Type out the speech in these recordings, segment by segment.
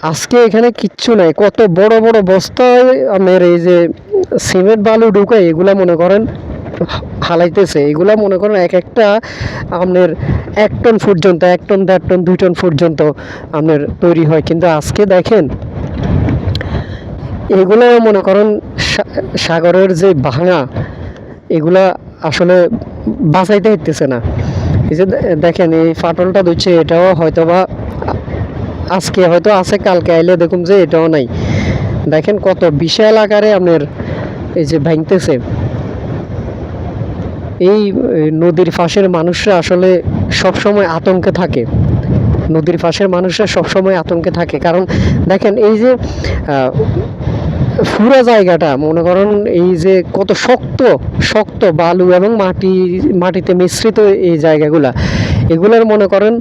আজকে এখানে কিচ্ছু নাই, কত বড় বড় বস্তায় আপনার এই যে সিমেন্ট বালু ঢুকায় এগুলা মনে করেন হালাইতেছে। এগুলা মনে করেন এক একটা আপনার 1 টন পর্যন্ত, 1 টন 1.5 টন 2 টন পর্যন্ত আপনার তৈরি হয়। কিন্তু আজকে দেখেন এগুলো মনে করেন সাগরের যে ভাঙা, এগুলা আসলে বাঁচাইতে হইতেছে না। এই যে দেখেন এই ফাটলটা ধরছে, এটাও হয়তো বা আজকে হয়তো আছে, কালকে আইলে দেখুন যে এটাও নাই। দেখেন কত বিশাল আকারে আপনার এই যে ভাঙতেছে। এই নদীর পাশের মানুষরা আসলে সবসময় আতঙ্কে থাকে। নদীর পাশের মানুষরা সবসময় আতঙ্কে থাকে, কারণ দেখেন এই যে পুরো জায়গাটা মনে করেন এই যে কত শক্ত শক্ত বালু এবং মাটিতে মিশ্রিত এই জায়গাগুলা, এগুলার মনে করেন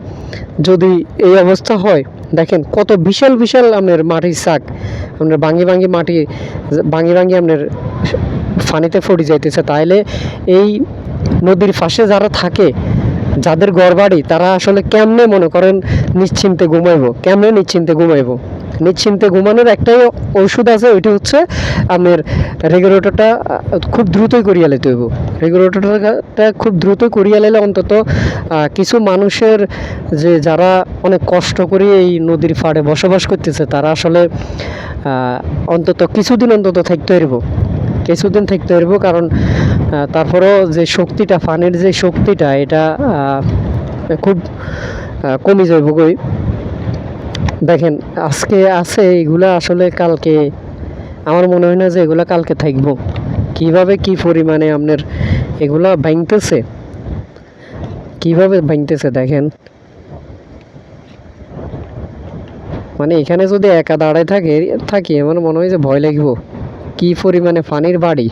যদি এই অবস্থা হয়, দেখেন কত বিশাল বিশাল আপনার মাটির শাক আপনার ভাঙি ভাঙি আপনার পানিতে পড়ে যাইতেছে। তাইলে এই নদীর পাশে যারা থাকে, যাদের ঘরবাড়ি, তারা আসলে কেমনে মনে করেন নিশ্চিন্তে ঘুমাইবো, কেমনে নিশ্চিন্তে ঘুমাইবো? নিশ্চিন্তে ঘুমানোর একটাই ওষুধ আছে, ওইটা হচ্ছে আপনার রেগুলেটরটা খুব দ্রুতই করিয়া লাইতে হইব। রেগুলেটরটা খুব দ্রুত করিয়া লাইলে অন্তত কিছু মানুষের যে যারা অনেক কষ্ট করে এই নদীর পাড়ে বসবাস করতেছে, তারা আসলে অন্তত কিছুদিন অন্তত থাকতে পারবো, কিছুদিন থাকতে পারবো। কারণ তারপরেও যে শক্তিটা, পানির যে শক্তিটা, এটা খুব কমে যাইব কই। দেখেন আজকে আছে এগুলা, আসলে কালকে আমার মনে হয় না যে এগুলা কালকে থাকবো। কিভাবে কি পরিমাণে আপনার এগুলা ভাঙতেছে, কিভাবে ভাঙতেছে দেখেন। মানে এখানে যদি একা দাঁড়ায় থাকি আমার মনে হয় যে ভয় লাগবে, কি পরিমাণে পানির বাড়ি।